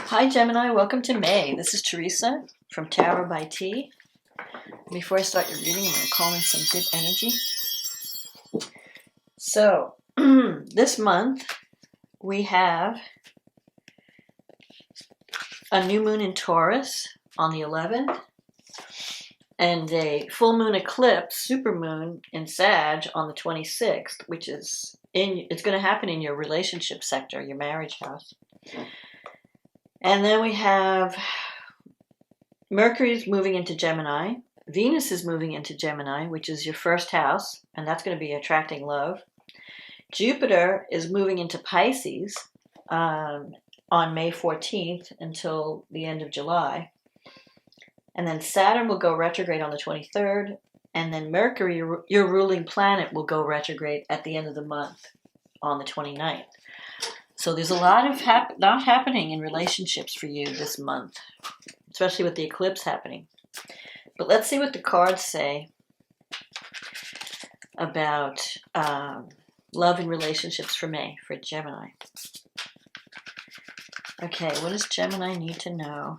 Hi Gemini, welcome to May. This is Teresa from Tarot by T. Before I start your reading, I'm going to call in some good energy. So, this month we have a new moon in Taurus on the 11th and a full moon eclipse, supermoon in Sag on the 26th, which is it's going to happen in your relationship sector, your marriage house. And then we have Mercury's moving into Gemini. Venus is moving into Gemini, which is your first house, and that's going to be attracting love. Jupiter is moving into Pisces on May 14th until the end of July. And then Saturn will go retrograde on the 23rd, and then Mercury, your ruling planet, will go retrograde at the end of the month on the 29th. So there's a lot of not happening in relationships for you this month, especially with the eclipse happening. But let's see what the cards say about love and relationships for May, for Gemini. Okay, what does Gemini need to know?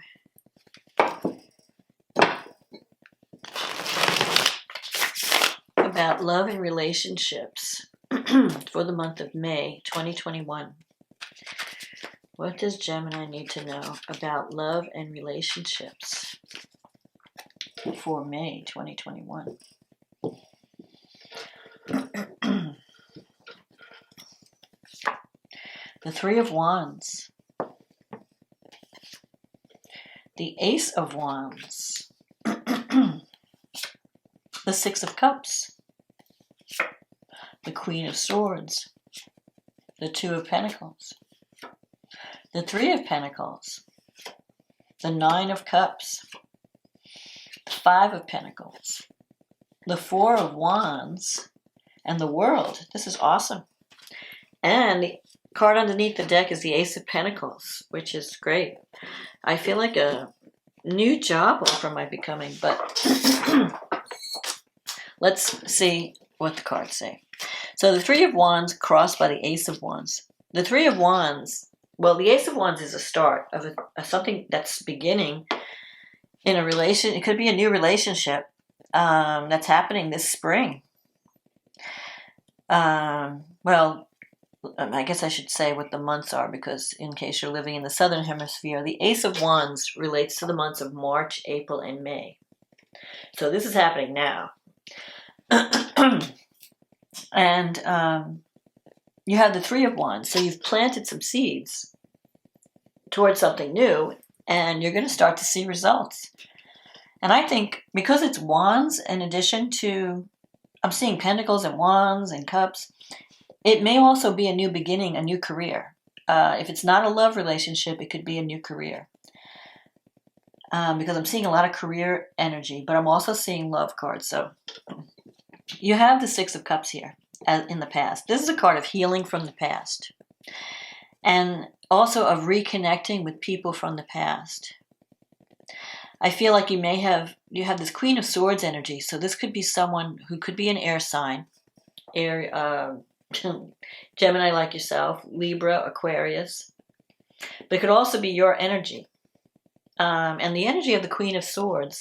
About love and relationships for the month of May 2021. What does Gemini need to know about love and relationships for May 2021? The Three of Wands. The Ace of Wands. The Six of Cups. The Queen of Swords. The Two of Pentacles. The Three of Pentacles, the Nine of Cups, the Five of Pentacles, the Four of Wands, and the World. This is awesome. And the card underneath the deck is the Ace of Pentacles, which is great. I feel like a new job offer might be coming, but let's see what the cards say. So the Three of Wands crossed by the Ace of Wands. The Three of Wands, well, the Ace of Wands is a start of something that's beginning in a relation. It could be a new relationship that's happening this spring. Well, I guess I should say what the months are, because in case you're living in the Southern Hemisphere, the Ace of Wands relates to the months of March, April, and May. So this is happening now. And you have the Three of Wands, so you've planted some seeds towards something new, and you're going to start to see results. And I think because it's Wands, in addition to, I'm seeing Pentacles and Wands and Cups, it may also be a new beginning, a new career. If it's not a love relationship, it could be a new career. Because I'm seeing a lot of career energy, but I'm also seeing love cards. So you have the Six of Cups here. As in the past. This is a card of healing from the past, and also of reconnecting with people from the past. I feel like you have this Queen of Swords energy, so this could be someone who could be an air sign, Gemini like yourself, Libra, Aquarius, but it could also be your energy. And the energy of the Queen of Swords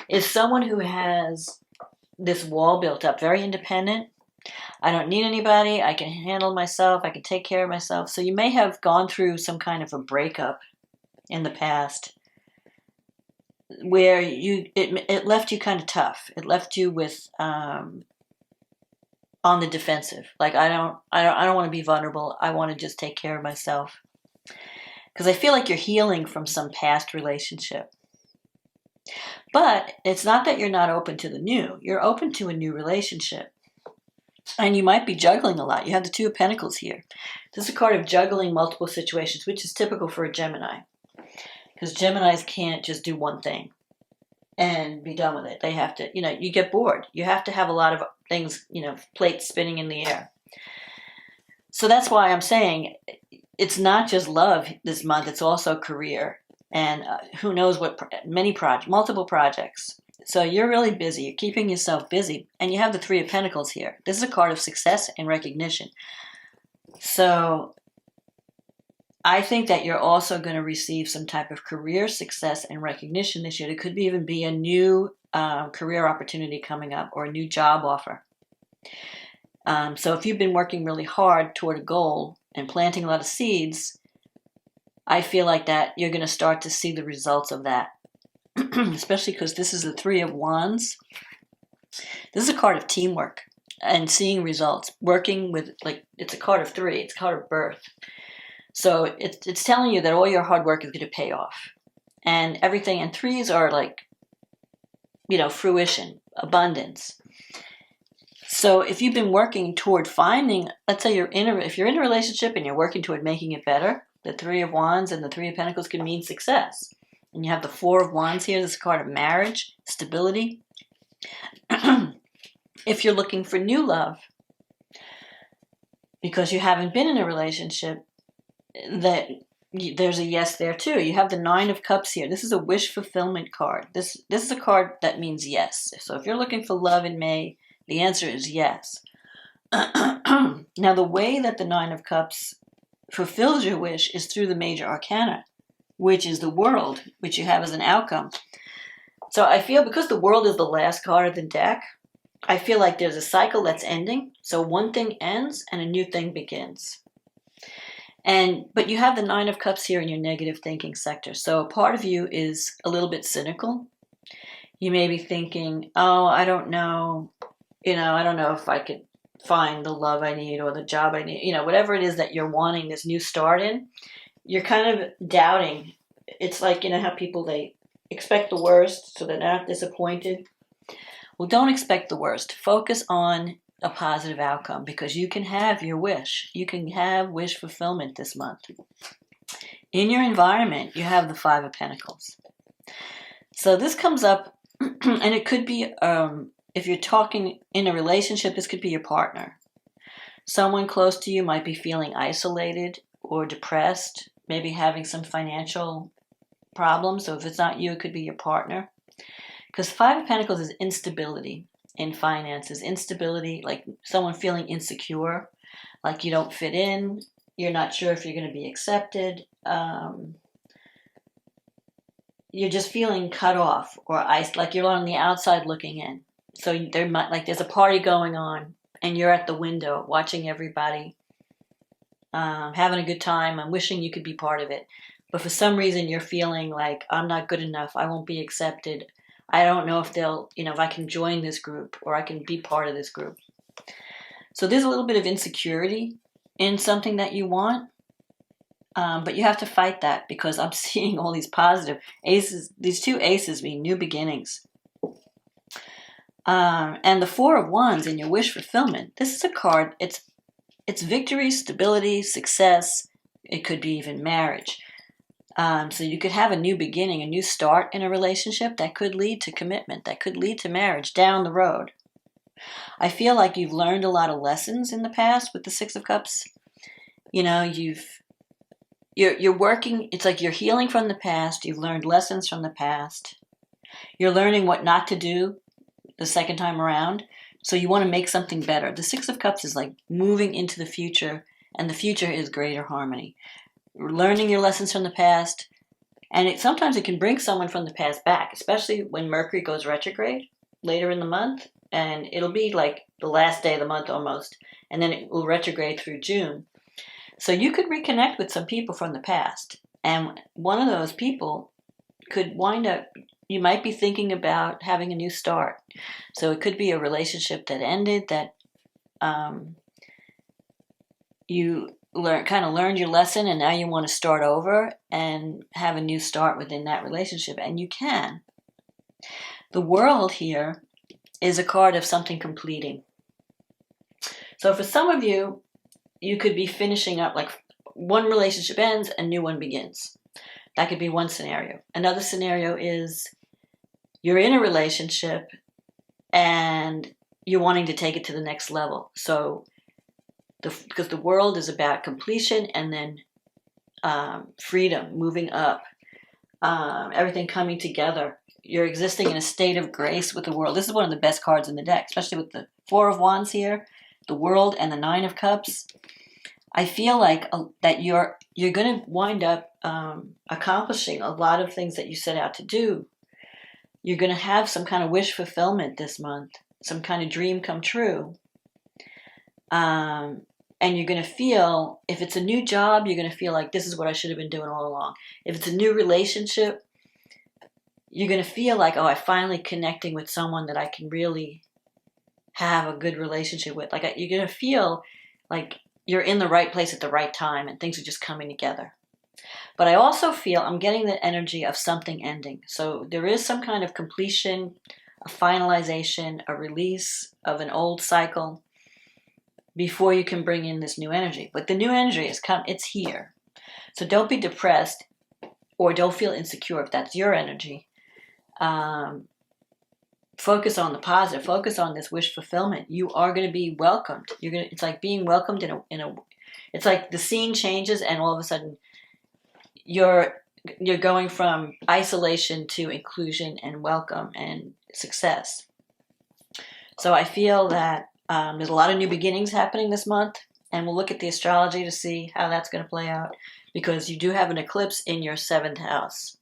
is someone who has this wall built up, very independent. I don't need anybody. I can handle myself. I can take care of myself. So you may have gone through some kind of a breakup in the past where it left you kind of tough. It left you with on the defensive. Like I don't want to be vulnerable. I want to just take care of myself. Because I feel like you're healing from some past relationship. But it's not that you're not open to the new. You're open to a new relationship. And you might be juggling a lot. You have the Two of Pentacles here. This is a card of juggling multiple situations, which is typical for a Gemini. Because Geminis can't just do one thing and be done with it. They have to, you get bored. You have to have a lot of things, plates spinning in the air. So that's why I'm saying it's not just love this month. It's also career. And who knows what, multiple projects. So you're really busy. You're keeping yourself busy. And you have the Three of Pentacles here. This is a card of success and recognition. So I think that you're also going to receive some type of career success and recognition this year. It could even be a new career opportunity coming up or a new job offer. So if you've been working really hard toward a goal and planting a lot of seeds, I feel like that you're going to start to see the results of that, especially because this is the Three of Wands. This is a card of teamwork and seeing results, working with, like, it's a card of three, it's a card of birth. So it's telling you that all your hard work is going to pay off. And everything, and threes are like, fruition, abundance. So if you've been working toward finding, let's say if you're in a relationship and you're working toward making it better, the Three of Wands and the Three of Pentacles can mean success. And you have the Four of Wands here. This is a card of marriage, stability. If you're looking for new love, because you haven't been in a relationship, there's a yes there too. You have the Nine of Cups here. This is a wish fulfillment card. This is a card that means yes. So if you're looking for love in May, the answer is yes. Now, the way that the Nine of Cups fulfills your wish is through the major arcana, which is the World, which you have as an outcome. So I feel because the World is the last card of the deck, I feel like there's a cycle that's ending. So one thing ends and a new thing begins. But you have the Nine of Cups here in your negative thinking sector. So a part of you is a little bit cynical. You may be thinking, oh, I don't know. I don't know if I could find the love I need or the job I need. Whatever it is that you're wanting this new start in, you're kind of doubting. It's like, how people, they expect the worst so they're not disappointed. Well, don't expect the worst. Focus on a positive outcome because you can have your wish. You can have wish fulfillment this month. In your environment, you have the Five of Pentacles. So this comes up, and it could be, if you're talking in a relationship, this could be your partner. Someone close to you might be feeling isolated or depressed, maybe having some financial problems. So if it's not you, it could be your partner. Because Five of Pentacles is instability in finances, instability, like someone feeling insecure, like you don't fit in, you're not sure if you're going to be accepted, you're just feeling cut off or iced, like you're on the outside looking in. So there's a party going on and you're at the window watching everybody having a good time. I'm wishing you could be part of it. But for some reason you're feeling like I'm not good enough. I won't be accepted. I don't know if if I can join this group or I can be part of this group. So there's a little bit of insecurity in something that you want. But you have to fight that because I'm seeing all these positive aces. These two aces mean new beginnings. And the Four of Wands in your wish fulfillment. This is a card. It's victory, stability, success. It could be even marriage. So you could have a new beginning, a new start in a relationship that could lead to commitment, that could lead to marriage down the road. I feel like you've learned a lot of lessons in the past with the Six of Cups. You're working, it's like you're healing from the past. You've learned lessons from the past. You're learning what not to do the second time around. So you want to make something better. The Six of Cups is like moving into the future, and the future is greater harmony. Learning your lessons from the past, and sometimes it can bring someone from the past back, especially when Mercury goes retrograde later in the month, and it'll be like the last day of the month almost, and then it will retrograde through June. So you could reconnect with some people from the past, and one of those people could wind up, you might be thinking about having a new start. So it could be a relationship that ended, that you learned your lesson, and now you want to start over and have a new start within that relationship, and you can. The World here is a card of something completing. So for some of you, you could be finishing up, like one relationship ends, a new one begins. That could be one scenario. Another scenario is you're in a relationship and you're wanting to take it to the next level. So because the World is about completion and then freedom, moving up, everything coming together. You're existing in a state of grace with the World. This is one of the best cards in the deck, especially with the Four of Wands here, the World, and the Nine of Cups. I feel like that you're going to wind up accomplishing a lot of things that you set out to do. You're going to have some kind of wish fulfillment this month, some kind of dream come true. And you're going to feel, if it's a new job, you're going to feel like this is what I should have been doing all along. If it's a new relationship, you're going to feel like, oh, I'm finally connecting with someone that I can really have a good relationship with. Like, you're going to feel like you're in the right place at the right time and things are just coming together. But I also feel I'm getting the energy of something ending. So there is some kind of completion, a finalization, a release of an old cycle before you can bring in this new energy. But the new energy is it's here. So don't be depressed or don't feel insecure if that's your energy. Focus on the positive. Focus on this wish fulfillment. You are going to be welcomed. It's like being welcomed it's like the scene changes and all of a sudden you're going from isolation to inclusion and welcome and success. So I feel that there's a lot of new beginnings happening this month, and we'll look at the astrology to see how that's going to play out, because you do have an eclipse in your 7th house,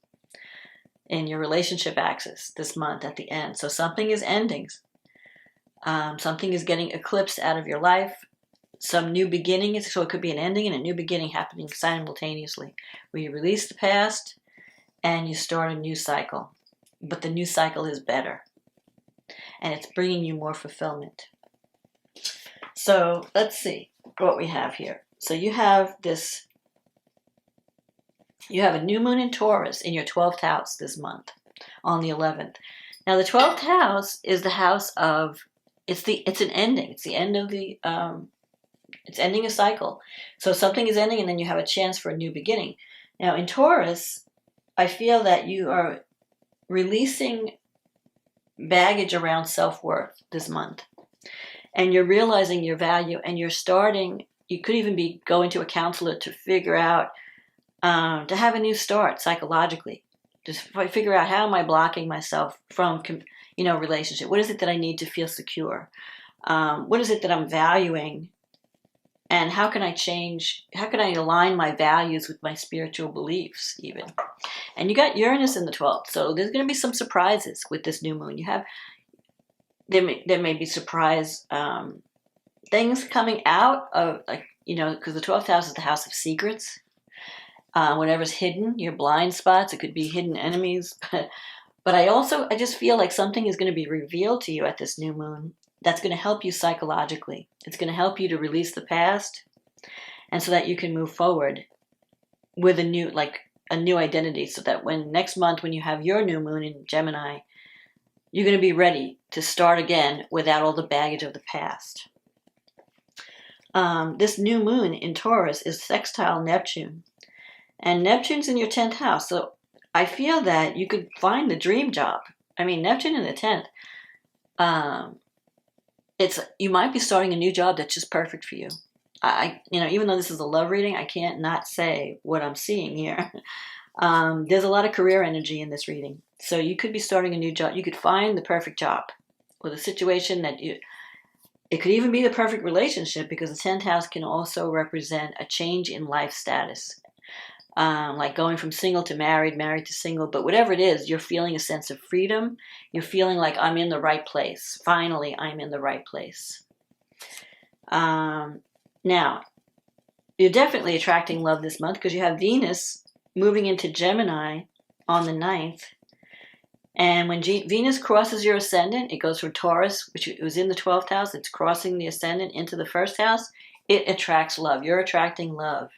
in your relationship axis this month at the end. So something is ending. Something is getting eclipsed out of your life. Some new beginning, so it could be an ending and a new beginning happening simultaneously, where you release the past and you start a new cycle. But the new cycle is better, and it's bringing you more fulfillment. So let's see what we have here. So you have a new moon in Taurus in your 12th house this month on the 11th. Now the 12th house is the house of, it's an ending. It's the end of it's ending a cycle. So something is ending and then you have a chance for a new beginning. Now in Taurus, I feel that you are releasing baggage around self-worth this month. And you're realizing your value, and you could even be going to a counselor to figure out, to have a new start psychologically. Just figure out, how am I blocking myself from, relationship? What is it that I need to feel secure? What is it that I'm valuing? And how can I align my values with my spiritual beliefs even? And you got Uranus in the 12th, so there's going to be some surprises with this new moon. There may be surprise things coming out of, because the 12th house is the house of secrets. Whatever's hidden, your blind spots, it could be hidden enemies. But I just feel like something is going to be revealed to you at this new moon that's going to help you psychologically. It's going to help you to release the past, and so that you can move forward with a new identity, so that next month when you have your new moon in Gemini, you're going to be ready to start again without all the baggage of the past. This new moon in Taurus is sextile Neptune. And Neptune's in your 10th house. So I feel that you could find the dream job. I mean, Neptune in the 10th. You might be starting a new job that's just perfect for you. Even though this is a love reading, I can't not say what I'm seeing here. There's a lot of career energy in this reading. So you could be starting a new job. You could find the perfect job with a situation it could even be the perfect relationship, because the 10th house can also represent a change in life status. Like going from single to married to single, but whatever it is, you're feeling a sense of freedom. You're feeling like, I'm in the right place. Finally, I'm in the right place. Now, you're definitely attracting love this month because you have Venus moving into Gemini on the 9th. And when Venus crosses your ascendant, it goes from Taurus, which was in the 12th house, it's crossing the ascendant into the 1st house. It attracts love. You're attracting love.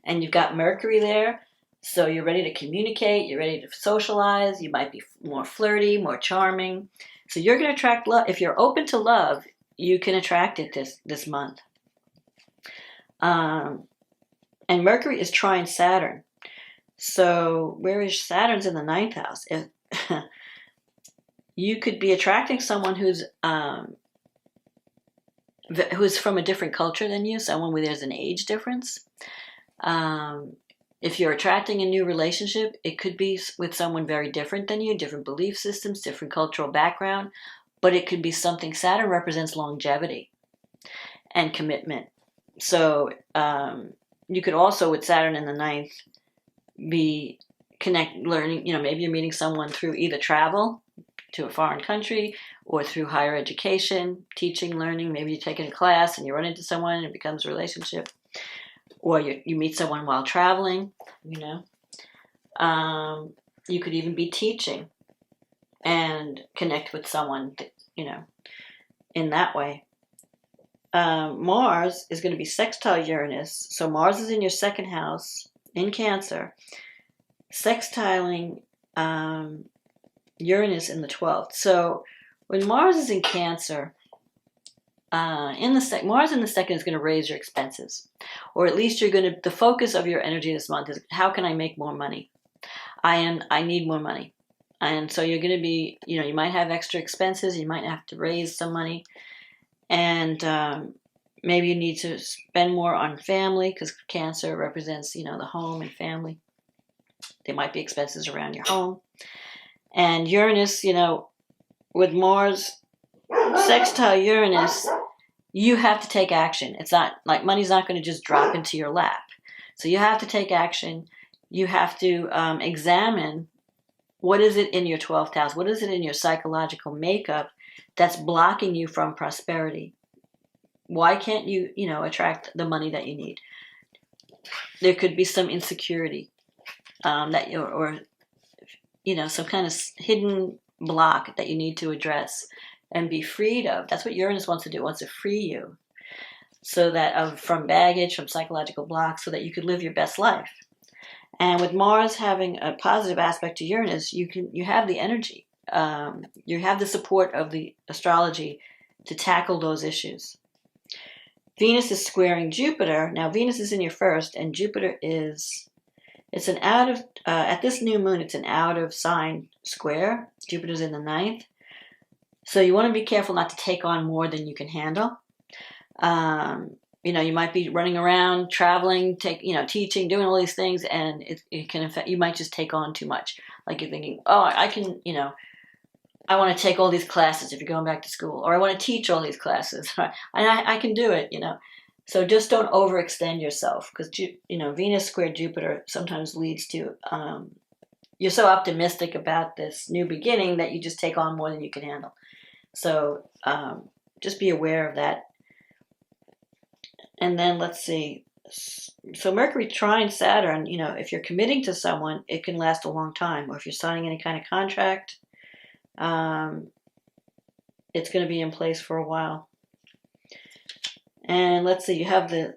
And you've got Mercury there, so you're ready to communicate, you're ready to socialize, you might be more flirty, more charming. So you're going to attract love. If you're open to love, you can attract it this month. And Mercury is trine Saturn. So where is Saturn's in the 9th house? You could be attracting someone who's from a different culture than you, someone where there's an age difference. If you're attracting a new relationship, it could be with someone very different than you, different belief systems, different cultural background, but it could be something. Saturn represents longevity and commitment. So you could also, with Saturn in the ninth, be learning, maybe you're meeting someone through either travel to a foreign country or through higher education, teaching, learning. Maybe you're taking a class and you run into someone and it becomes a relationship. Or you meet someone while traveling, You could even be teaching and connect with someone, in that way. Mars is going to be sextile Uranus. So Mars is in your second house in Cancer, sextiling Uranus in the 12th. So when Mars is in Cancer, Mars in the second is going to raise your expenses, or at least the focus of your energy this month is, how can I make more money? I need more money. And so you're going to be, you might have extra expenses. You might have to raise some money. And maybe you need to spend more on family, because Cancer represents, the home and family. There might be expenses around your home. And Uranus, with Mars sextile Uranus, you have to take action. It's not like money's not going to just drop into your lap. So you have to take action. You have to examine, what is it in your 12th house? What is it in your psychological makeup that's blocking you from prosperity? Why can't you, attract the money that you need? There could be some insecurity some kind of hidden block that you need to address and be freed of. That's what Uranus wants to do. It wants to free you, so that from baggage, from psychological blocks, so that you could live your best life. And with Mars having a positive aspect to Uranus, you have the energy. You have the support of the astrology to tackle those issues. Venus is squaring Jupiter. Now Venus is in your first, and Jupiter at this new moon, it's an out of sign square. Jupiter's in the ninth. So you want to be careful not to take on more than you can handle. You might be running around, traveling, teaching, doing all these things, and it can affect, you might just take on too much. Like you're thinking, I can, I want to take all these classes if you're going back to school, or I want to teach all these classes, and I can do it, So just don't overextend yourself, because, Venus squared Jupiter sometimes leads to, you're so optimistic about this new beginning that you just take on more than you can handle. So just be aware of that. And then let's see. So Mercury trine Saturn, if you're committing to someone, it can last a long time. Or if you're signing any kind of contract, it's going to be in place for a while. And let's see, you have the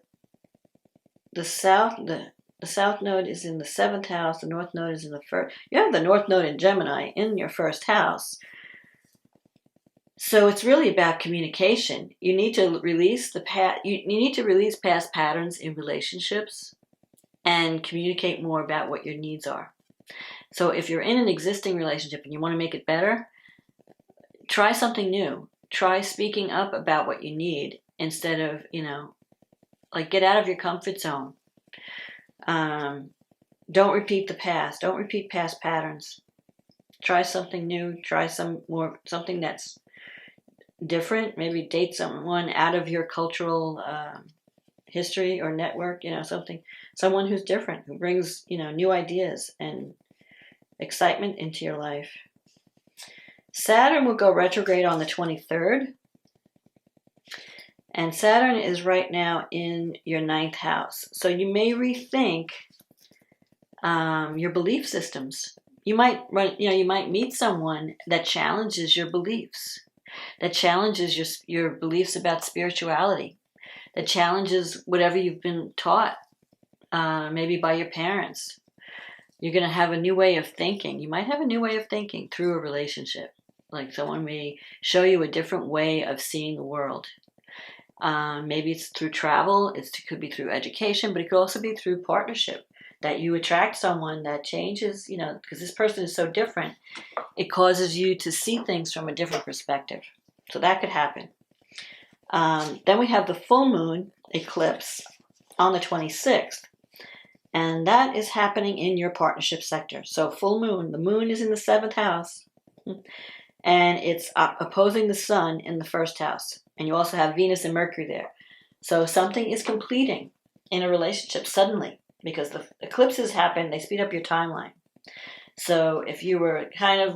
south node is in the 7th house. The north node is in the first. You have the north node in Gemini in your first house. So it's really about communication. You need to release you need to release past patterns in relationships and communicate more about what your needs are. So if you're in an existing relationship and you want to make it better, try something new. Try speaking up about what you need instead of, get out of your comfort zone. Don't repeat the past. Don't repeat past patterns. Try something new. Try something that's different. Maybe date someone out of your cultural history or network, someone who's different, who brings, new ideas and excitement into your life. Saturn will go retrograde on the 23rd. And Saturn is right now in your 9th house. So you may rethink your belief systems. You might meet someone that challenges your beliefs, that challenges your beliefs about spirituality, that challenges whatever you've been taught, maybe by your parents. You're going to have a new way of thinking. You might have a new way of thinking through a relationship. Like someone may show you a different way of seeing the world. Maybe it's through travel. It could be through education, but it could also be through partnership. That you attract someone that changes, because this person is so different, it causes you to see things from a different perspective. So that could happen. Then we have the full moon eclipse on the 26th. And that is happening in your partnership sector. So full moon, the moon is in the 7th house. And it's opposing the sun in the 1st house. And you also have Venus and Mercury there. So something is completing in a relationship suddenly because the eclipses happen, they speed up your timeline. So if you were kind of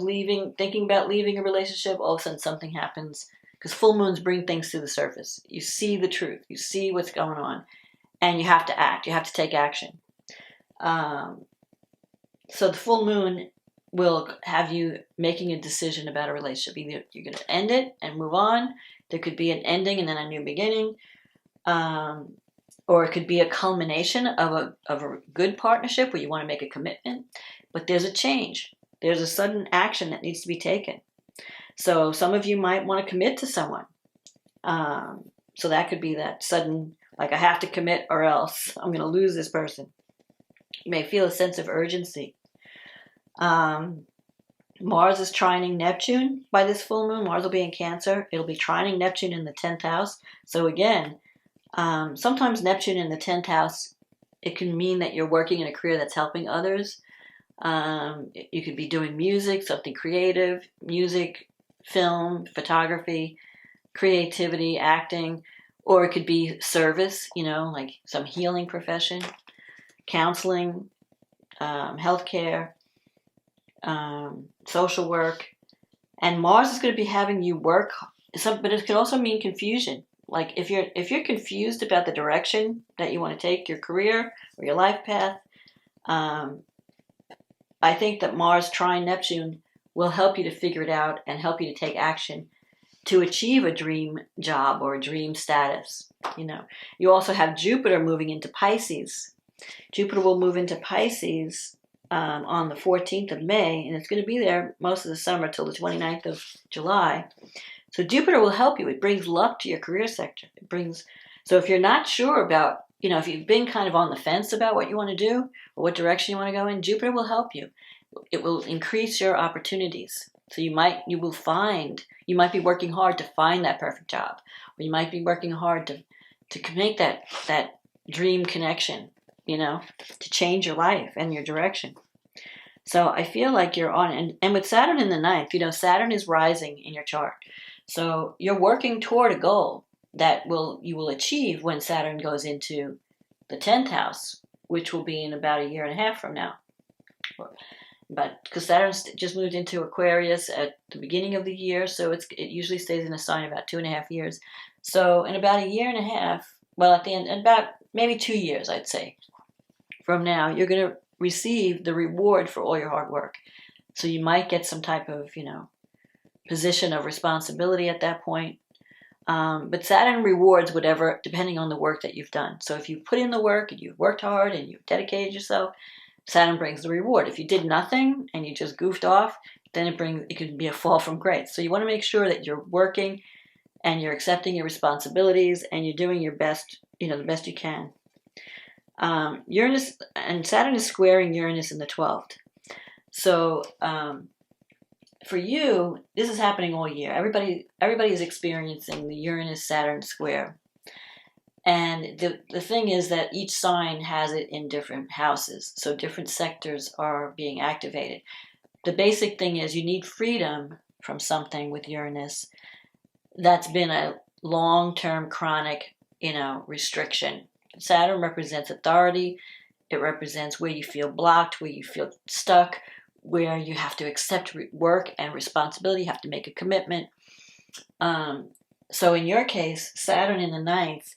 thinking about leaving a relationship, all of a sudden something happens because full moons bring things to the surface. You see the truth, you see what's going on, and you have to act, you have to take action. So the full moon will have you making a decision about a relationship. Either you're going to end it and move on. There could be an ending and then a new beginning. Or it could be a culmination of a good partnership where you want to make a commitment. But there's a change. There's a sudden action that needs to be taken. So some of you might want to commit to someone. So that could be that sudden, like I have to commit or else I'm going to lose this person. You may feel a sense of urgency. Mars is trining Neptune by this full moon. Mars will be in Cancer. It'll be trining Neptune in the 10th house. So again, sometimes Neptune in the 10th house, it can mean that you're working in a career that's helping others. You could be doing music, something creative, music, film, photography, creativity, acting, or it could be service, like some healing profession, counseling, healthcare, social work. And Mars is going to be having you work, but it could also mean confusion. Like if you're confused about the direction that you want to take your career or your life path, I think that Mars trine Neptune will help you to figure it out and help you to take action to achieve a dream job or a dream status. You also have Jupiter moving into Pisces. Jupiter will move into Pisces on the 14th of May, and it's going to be there most of the summer till the 29th of July. So Jupiter will help you. It brings luck to your career sector. So if you're not sure about, if you've been kind of on the fence about what you want to do or what direction you want to go in, Jupiter will help you. It will increase your opportunities. So you might be working hard to find that perfect job, or you might be working hard to make that dream connection, to change your life and your direction. So I feel like you're on, and with Saturn in the 9th, Saturn is rising in your chart. So you're working toward a goal that you will achieve when Saturn goes into the 10th house, which will be in about a year and a half from now. But because Saturn just moved into Aquarius at the beginning of the year, so it usually stays in a sign about 2.5 years. So in about a year and a half, well, at the end, about maybe 2 years, I'd say, from now, you're going to receive the reward for all your hard work. So you might get some type of, position of responsibility at that point. But Saturn rewards whatever, depending on the work that you've done. So if you put in the work and you've worked hard and you've dedicated yourself, Saturn brings the reward. If you did nothing and you just goofed off, then it could be a fall from grace. So you want to make sure that you're working and you're accepting your responsibilities and you're doing your best, the best you can. Uranus and Saturn is squaring Uranus in the 12th. So for you, this is happening all year. Everybody is experiencing the Uranus-Saturn square. And the thing is that each sign has it in different houses. So different sectors are being activated. The basic thing is you need freedom from something with Uranus that's been a long-term chronic, restriction. Saturn represents authority. It represents where you feel blocked, where you feel stuck, where you have to accept work and responsibility, you have to make a commitment. So in your case, Saturn in the 9th,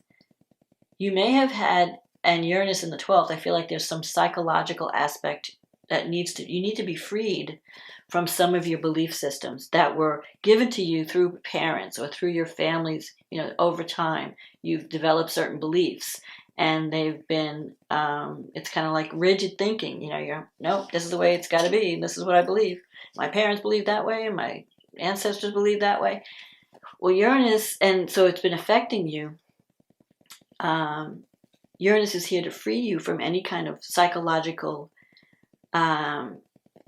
you may have had, and Uranus in the 12th, I feel like there's some psychological aspect that you need to be freed from some of your belief systems that were given to you through parents or through your families, over time. You've developed certain beliefs. And they've been, it's kind of like rigid thinking. Nope, this is the way it's got to be. This is what I believe. My parents believed that way, and my ancestors believed that way. Well, Uranus, and so it's been affecting you. Uranus is here to free you from any kind of psychological, where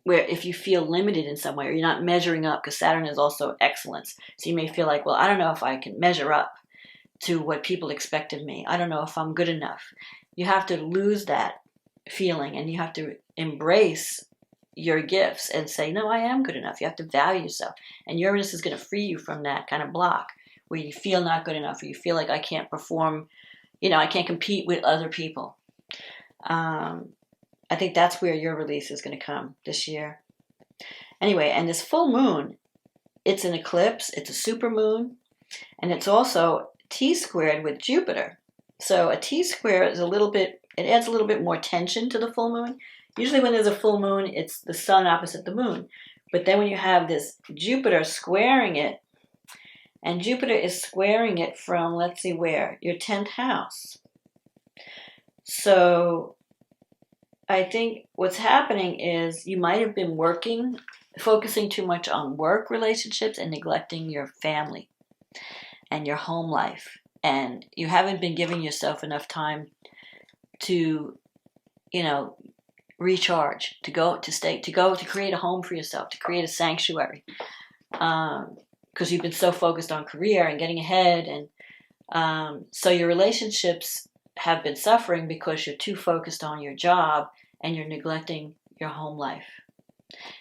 if you feel limited in some way or you're not measuring up, because Saturn is also excellence. So you may feel like, well, I don't know if I can measure up to what people expect of me. I don't know if I'm good enough. You have to lose that feeling and you have to embrace your gifts and say, no, I am good enough. You have to value yourself. And Uranus is going to free you from that kind of block where you feel not good enough or you feel like I can't perform I can't compete with other people. I think that's where your release is going to come this year. Anyway, and this full moon, it's an eclipse, it's a super moon, and it's also T-squared with Jupiter. So a T-square is it adds a little bit more tension to the full moon. Usually when there's a full moon, it's the sun opposite the moon. But then when you have this Jupiter squaring it, and Jupiter is squaring it from, let's see where, your 10th house. So I think what's happening is you might have been focusing too much on work relationships and neglecting your family and your home life. And you haven't been giving yourself enough time to, recharge, to create a home for yourself, to create a sanctuary. Because you've been so focused on career and getting ahead. And so your relationships have been suffering because you're too focused on your job and you're neglecting your home life.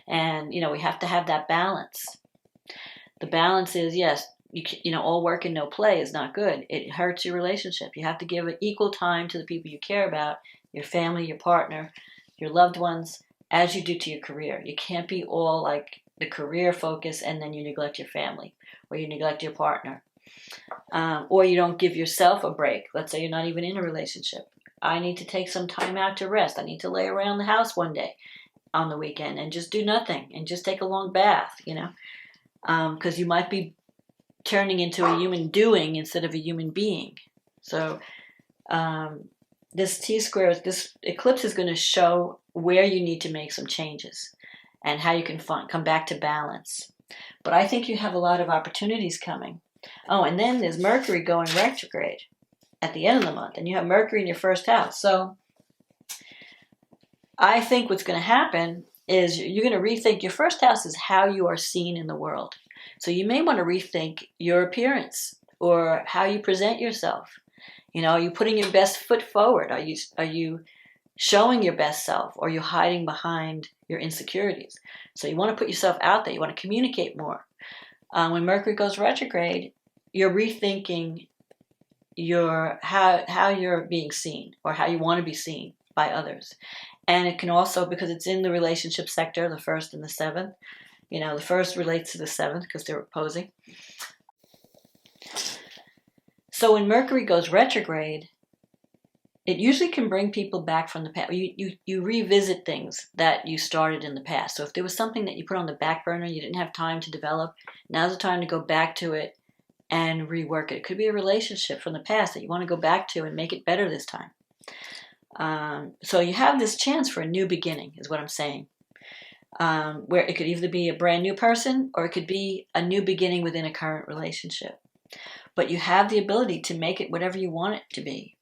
And, we have to have that balance. The balance is, yes, all work and no play is not good. It hurts your relationship. You have to give equal time to the people you care about, your family, your partner, your loved ones, as you do to your career. You can't be all like the career focus and then you neglect your family or you neglect your partner. Or you don't give yourself a break. Let's say you're not even in a relationship. I need to take some time out to rest. I need to lay around the house one day on the weekend and just do nothing and just take a long bath, because you might be turning into a human doing instead of a human being. So this T-square, this eclipse is going to show where you need to make some changes and how you can come back to balance. But I think you have a lot of opportunities coming. Oh, and then there's Mercury going retrograde at the end of the month, and you have Mercury in your first house. So I think what's going to happen is you're going to rethink. Your first house is how you are seen in the world. So you may want to rethink your appearance or how you present yourself. Are you putting your best foot forward? Are you showing your best self, or are you hiding behind your insecurities? So you want to put yourself out there. You want to communicate more. When Mercury goes retrograde, you're rethinking how you're being seen or how you want to be seen by others. And it can also, because it's in the relationship sector, the 1st and the 7th, the 1st relates to the 7th because they're opposing. So when Mercury goes retrograde, it usually can bring people back from the past. You revisit things that you started in the past. So if there was something that you put on the back burner, you didn't have time to develop, now's the time to go back to it and rework it. It could be a relationship from the past that you want to go back to and make it better this time. So you have this chance for a new beginning, is what I'm saying. Where it could either be a brand new person or it could be a new beginning within a current relationship. But you have the ability to make it whatever you want it to be.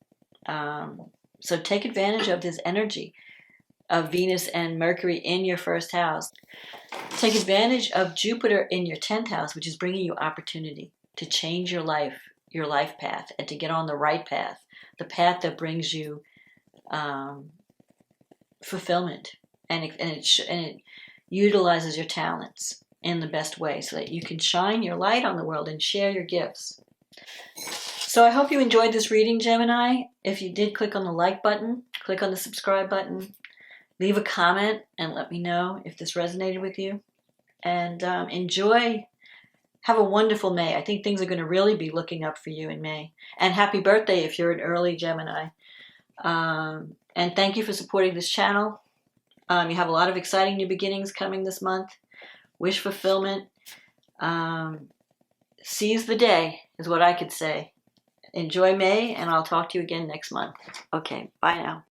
So take advantage of this energy of Venus and Mercury in your first house. Take advantage of Jupiter in your 10th house, which is bringing you opportunity to change your life path, and to get on the right path, the path that brings you fulfillment, and it utilizes your talents in the best way so that you can shine your light on the world and share your gifts. So I hope you enjoyed this reading, Gemini. If you did, click on the like button, click on the subscribe button, leave a comment and let me know if this resonated with you. And enjoy. Have a wonderful May. I think things are going to really be looking up for you in May. And happy birthday if you're an early Gemini. And thank you for supporting this channel. You have a lot of exciting new beginnings coming this month. Wish fulfillment. Seize the day is what I could say. Enjoy May, and I'll talk to you again next month. Okay, bye now.